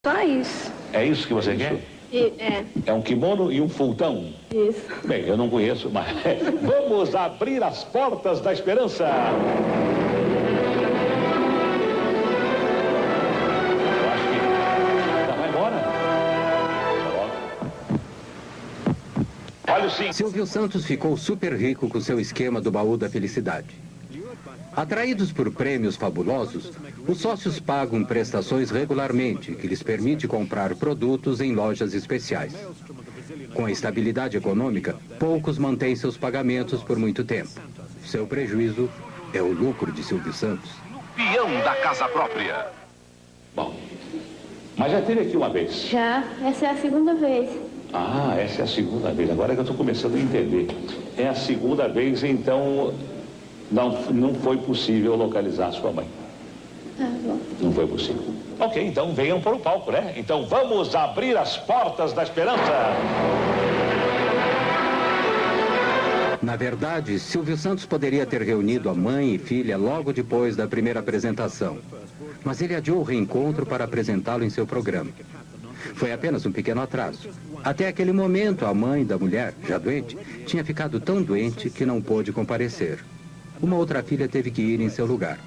Só isso. É isso que você quer? É um kimono e um fultão? Isso. Bem, eu não conheço, mas vamos abrir as portas da esperança. Eu acho que já vai embora. Olha o sim. Silvio Santos ficou super rico com seu esquema do baú da felicidade. Atraídos por prêmios fabulosos, os sócios pagam prestações regularmente, que lhes permite comprar produtos em lojas especiais. Com a estabilidade econômica, poucos mantêm seus pagamentos por muito tempo. Seu prejuízo é o lucro de Silvio Santos. Peão da casa própria. Bom, mas já teve aqui uma vez. Já, essa é a segunda vez. Ah, essa é a segunda vez. Agora que eu estou começando a entender. É a segunda vez, então não foi possível localizar sua mãe. Tá bom. Não foi possível. Ok, então venham para o palco, né? Então vamos abrir as portas da esperança. Na verdade, Silvio Santos poderia ter reunido a mãe e filha logo depois da primeira apresentação. Mas ele adiou o reencontro para apresentá-lo em seu programa. Foi apenas um pequeno atraso. Até aquele momento, a mãe da mulher, já doente, tinha ficado tão doente que não pôde comparecer. Uma outra filha teve que ir em seu lugar.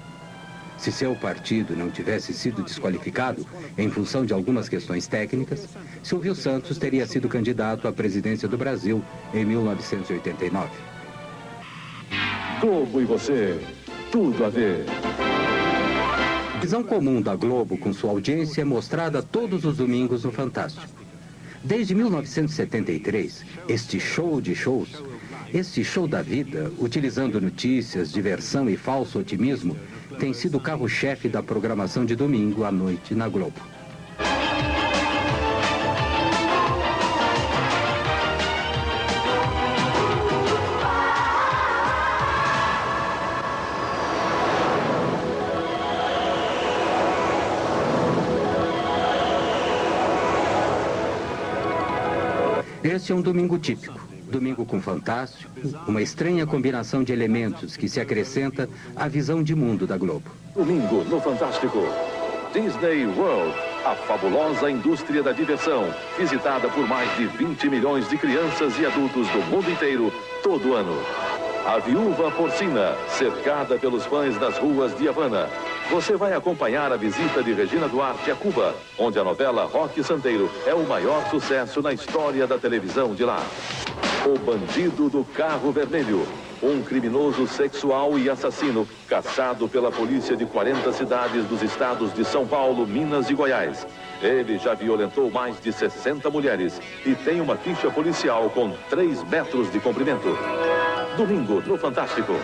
Se seu partido não tivesse sido desqualificado em função de algumas questões técnicas, Silvio Santos teria sido candidato à presidência do Brasil em 1989. Globo e você, tudo a ver. A visão comum da Globo com sua audiência é mostrada todos os domingos no Fantástico. Desde 1973, este show de shows, este show da vida, utilizando notícias, diversão e falso otimismo, tem sido o carro-chefe da programação de domingo à noite na Globo. Este é um domingo típico. Domingo com Fantástico, uma estranha combinação de elementos que se acrescenta à visão de mundo da Globo. Domingo no Fantástico. Disney World, a fabulosa indústria da diversão, visitada por mais de 20 milhões de crianças e adultos do mundo inteiro, todo ano. A Viúva Porcina, cercada pelos fãs das ruas de Havana. Você vai acompanhar a visita de Regina Duarte a Cuba, onde a novela Roque Santeiro é o maior sucesso na história da televisão de lá. O Bandido do Carro Vermelho, um criminoso sexual e assassino caçado pela polícia de 40 cidades dos estados de São Paulo, Minas e Goiás. Ele já violentou mais de 60 mulheres e tem uma ficha policial com 3 metros de comprimento. Domingo no Fantástico.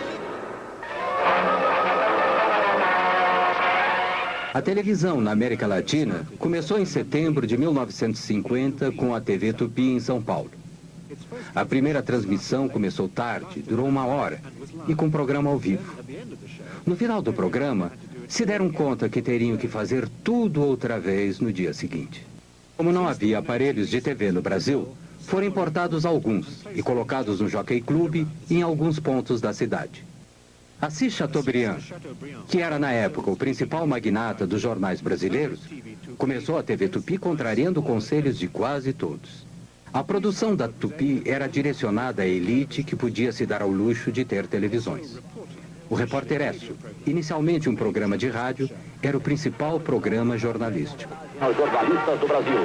A televisão na América Latina começou em setembro de 1950 com a TV Tupi em São Paulo. A primeira transmissão começou tarde, durou 1 hora, e com programa ao vivo. No final do programa, se deram conta que teriam que fazer tudo outra vez no dia seguinte. Como não havia aparelhos de TV no Brasil, foram importados alguns e colocados no Jockey Club em alguns pontos da cidade. Assis Chateaubriand, que era na época o principal magnata dos jornais brasileiros, começou a TV Tupi contrariando conselhos de quase todos. A produção da Tupi era direcionada à elite que podia se dar ao luxo de ter televisões. O Repórter Esso, inicialmente um programa de rádio, era o principal programa jornalístico. Os jornalistas do Brasil.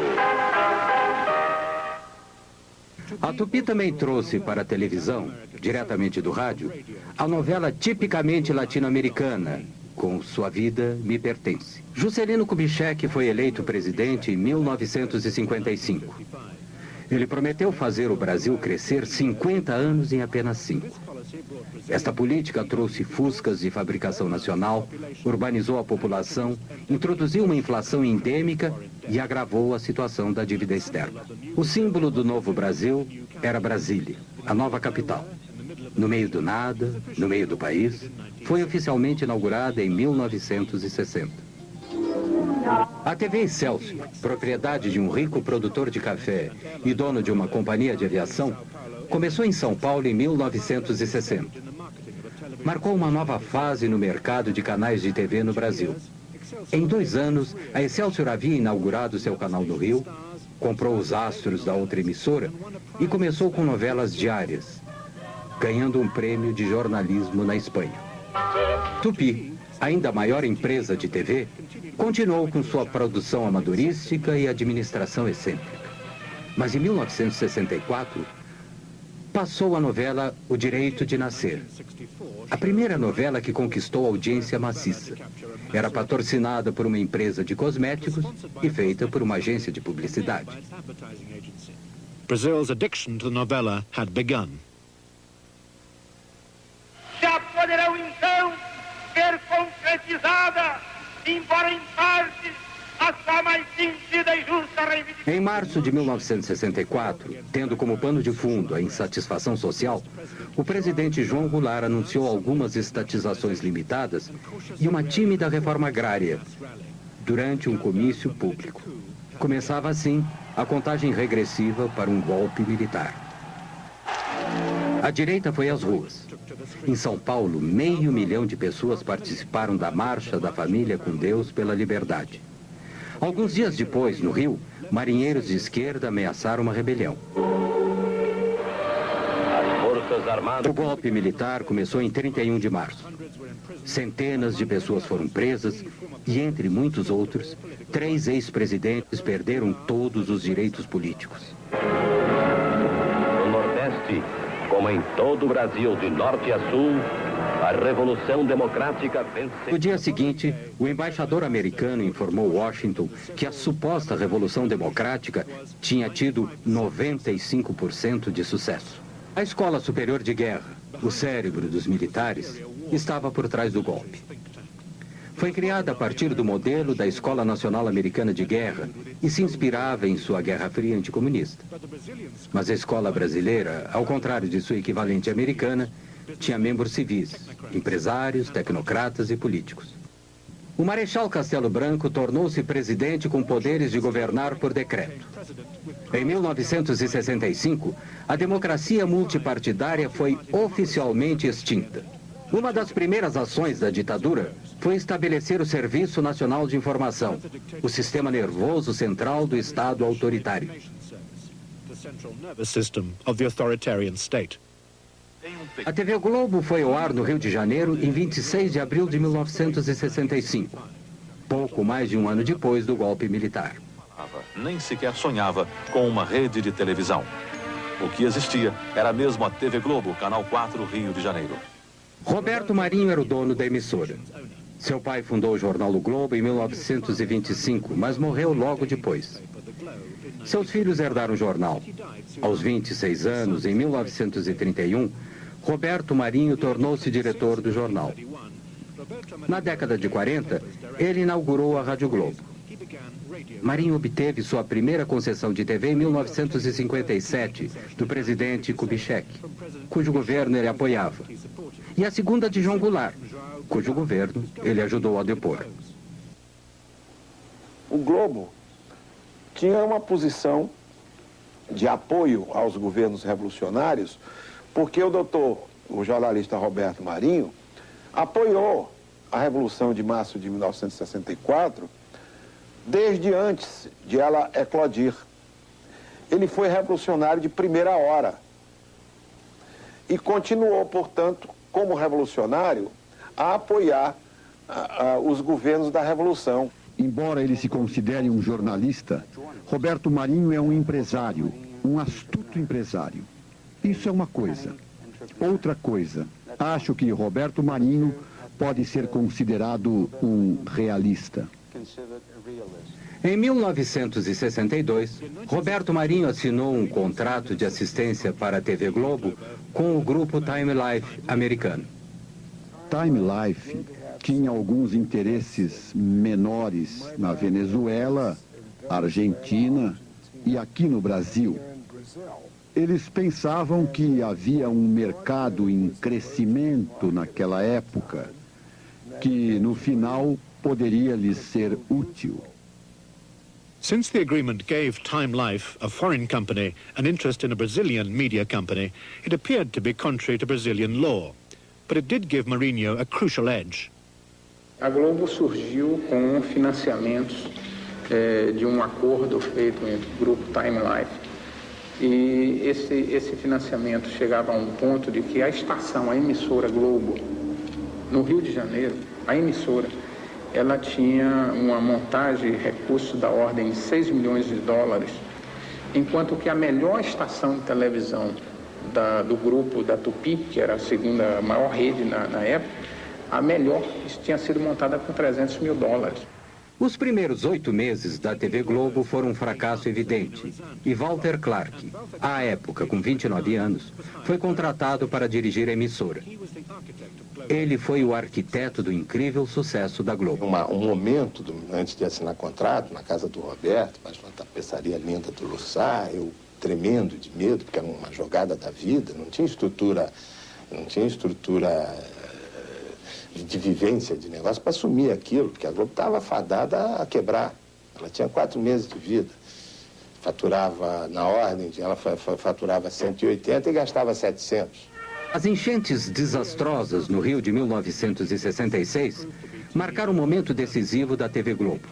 A Tupi também trouxe para a televisão, diretamente do rádio, a novela tipicamente latino-americana, Com Sua Vida Me Pertence. Juscelino Kubitschek foi eleito presidente em 1955. Ele prometeu fazer o Brasil crescer 50 anos em apenas 5. Esta política trouxe fuscas de fabricação nacional, urbanizou a população, introduziu uma inflação endêmica e agravou a situação da dívida externa. O símbolo do novo Brasil era Brasília, a nova capital. No meio do nada, no meio do país, foi oficialmente inaugurada em 1960. A TV Excelsior, propriedade de um rico produtor de café e dono de uma companhia de aviação, começou em São Paulo em 1960. Marcou uma nova fase no mercado de canais de TV no Brasil. Em 2 anos, a Excelsior havia inaugurado seu canal no Rio, comprou os astros da outra emissora e começou com novelas diárias, ganhando um prêmio de jornalismo na Espanha. Tupi, ainda a maior empresa de TV, continuou com sua produção amadorística e administração excêntrica. Mas em 1964, passou a novela O Direito de Nascer. A primeira novela que conquistou audiência maciça. Era patrocinada por uma empresa de cosméticos e feita por uma agência de publicidade. Brazil's addiction to the novela had begun. Já poderão então ser concretizada, embora em parte, a sua mais sentida e justa reivindicação. Em março de 1964, tendo como pano de fundo a insatisfação social, o presidente João Goulart anunciou algumas estatizações limitadas e uma tímida reforma agrária durante um comício público. Começava assim a contagem regressiva para um golpe militar. A direita foi às ruas. Em São Paulo, 500 mil de pessoas participaram da Marcha da Família com Deus pela Liberdade. Alguns dias depois, no Rio, marinheiros de esquerda ameaçaram uma rebelião. O golpe militar começou em 31 de março. Centenas de pessoas foram presas e, entre muitos outros, 3 ex-presidentes perderam todos os direitos políticos. No Nordeste, como em todo o Brasil, de norte a sul, a Revolução Democrática venceu. No dia seguinte, o embaixador americano informou Washington que a suposta Revolução Democrática tinha tido 95% de sucesso. A Escola Superior de Guerra, o cérebro dos militares, estava por trás do golpe. Foi criada a partir do modelo da Escola Nacional Americana de Guerra e se inspirava em sua Guerra Fria anticomunista. Mas a escola brasileira, ao contrário de sua equivalente americana, tinha membros civis, empresários, tecnocratas e políticos. O Marechal Castelo Branco tornou-se presidente com poderes de governar por decreto. Em 1965, a democracia multipartidária foi oficialmente extinta. Uma das primeiras ações da ditadura foi estabelecer o Serviço Nacional de Informação, o sistema nervoso central do Estado autoritário. A TV Globo foi ao ar no Rio de Janeiro em 26 de abril de 1965, pouco mais de um ano depois do golpe militar. Nem sequer sonhava com uma rede de televisão. O que existia era mesmo a TV Globo, Canal 4, Rio de Janeiro. Roberto Marinho era o dono da emissora. Seu pai fundou o jornal O Globo em 1925, mas morreu logo depois. Seus filhos herdaram o jornal. Aos 26 anos, em 1931, Roberto Marinho tornou-se diretor do jornal. Na década de 40, ele inaugurou a Rádio Globo. Marinho obteve sua primeira concessão de TV em 1957, do presidente Kubitschek, cujo governo ele apoiava, e a segunda de João Goulart, cujo governo ele ajudou a depor. O Globo tinha uma posição de apoio aos governos revolucionários, porque o jornalista Roberto Marinho, apoiou a Revolução de Março de 1964, desde antes de ela eclodir. Ele foi revolucionário de primeira hora e continuou, portanto, como revolucionário, a apoiar os governos da Revolução. Embora ele se considere um jornalista, Roberto Marinho é um empresário, um astuto empresário. Isso é uma coisa. Outra coisa, acho que Roberto Marinho pode ser considerado um realista. Em 1962, Roberto Marinho assinou um contrato de assistência para a TV Globo com o grupo Time Life americano. Time Life tinha alguns interesses menores na Venezuela, Argentina e aqui no Brasil. Eles pensavam que havia um mercado em crescimento naquela época, que no final poderia lhes ser útil. Since the agreement gave Time Life, a foreign company, an interest in a Brazilian media company, it appeared to be contrary to Brazilian law. But it did give Marinho a crucial edge. A Globo surgiu com financiamentos de um acordo feito entre o grupo Time Life. E esse financiamento chegava a um ponto de que a estação, a emissora Globo, no Rio de Janeiro, a emissora, ela tinha uma montagem e recursos da ordem de 6 milhões de dólares, enquanto que a melhor estação de televisão do grupo da Tupi, que era a segunda maior rede na época, a melhor tinha sido montada com 300 mil dólares. Os primeiros 8 meses da TV Globo foram um fracasso evidente. E Walter Clark, à época com 29 anos, foi contratado para dirigir a emissora. Ele foi o arquiteto do incrível sucesso da Globo. Um momento, antes de assinar contrato, na casa do Roberto, mas uma tapeçaria linda do Lussá, eu tremendo de medo, porque era uma jogada da vida, não tinha estrutura de vivência de negócio para assumir aquilo, porque a Globo estava fadada a quebrar. Ela tinha 4 meses de vida. Faturava, na ordem, ela faturava 180 e gastava 700. As enchentes desastrosas no Rio de 1966 marcaram um momento decisivo da TV Globo.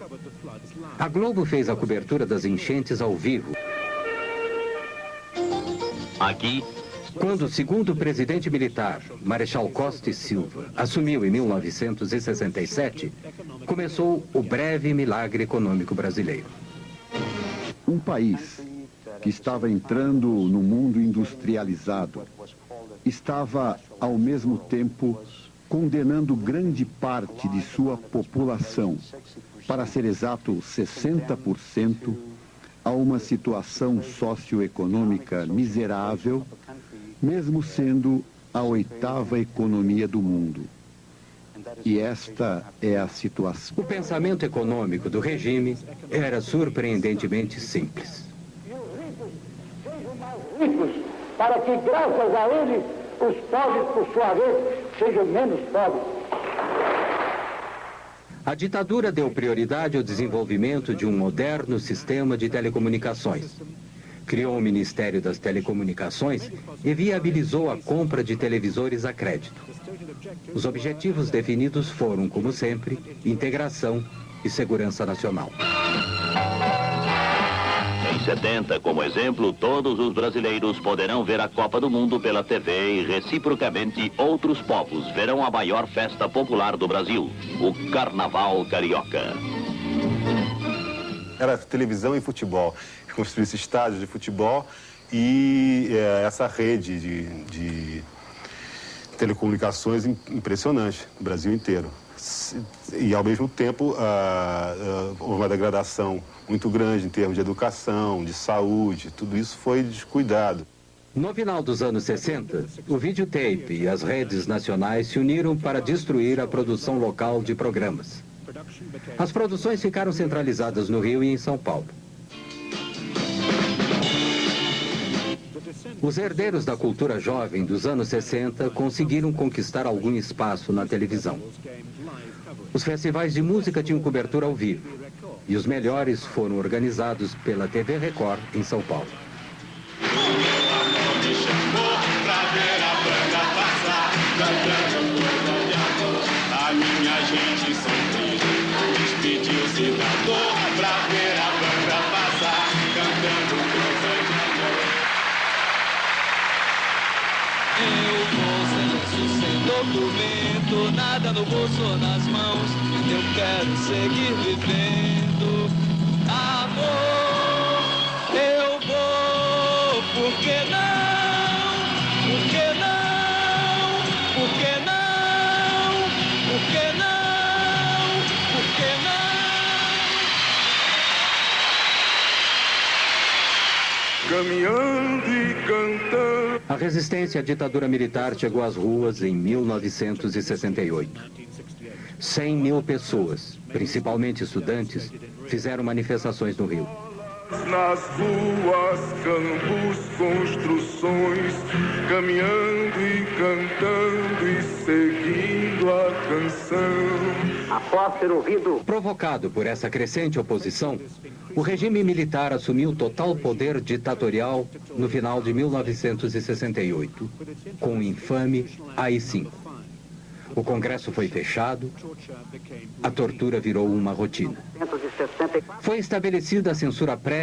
A Globo fez a cobertura das enchentes ao vivo. Aqui, quando o segundo presidente militar, Marechal Costa e Silva, assumiu em 1967, começou o breve milagre econômico brasileiro. Um país que estava entrando no mundo industrializado estava, ao mesmo tempo, condenando grande parte de sua população, para ser exato 60%, a uma situação socioeconômica miserável, mesmo sendo a 8ª economia do mundo. E esta é a situação. O pensamento econômico do regime era surpreendentemente simples. Ricos, para que, graças a eles, os pobres, por sua vez, sejam menos pobres. A ditadura deu prioridade ao desenvolvimento de um moderno sistema de telecomunicações. Criou o Ministério das Telecomunicações e viabilizou a compra de televisores a crédito. Os objetivos definidos foram, como sempre, integração e segurança nacional. Em 70, como exemplo, todos os brasileiros poderão ver a Copa do Mundo pela TV e, reciprocamente, outros povos verão a maior festa popular do Brasil, o Carnaval Carioca. Era televisão e futebol. Construísse estádios de futebol e essa rede de telecomunicações impressionante no Brasil inteiro. E, ao mesmo tempo, houve uma degradação muito grande em termos de educação, de saúde, tudo isso foi descuidado. No final dos anos 60, o videotape e as redes nacionais se uniram para destruir a produção local de programas. As produções ficaram centralizadas no Rio e em São Paulo. Os herdeiros da cultura jovem dos anos 60 conseguiram conquistar algum espaço na televisão. Os festivais de música tinham cobertura ao vivo, e os melhores foram organizados pela TV Record em São Paulo. A minha gente sorriu, despediu-se da dor pra ver a banda passar, cantando coisas de amor. Eu vou sem documento, nada no bolso ou nas mãos. Eu quero seguir vivendo. Amor, eu vou, por que não? Por que não? Por que não? Por que não? Por que não? Caminhando e cantando. A resistência à ditadura militar chegou às ruas em 1968. 100 mil pessoas, principalmente estudantes, fizeram manifestações no Rio. Nas ruas, campos, construções, caminhando e cantando e seguindo a canção. Após ser ouvido. Provocado por essa crescente oposição, o regime militar assumiu total poder ditatorial no final de 1968, com o infame AI-5. O Congresso foi fechado, a tortura virou uma rotina. Foi estabelecida a censura prévia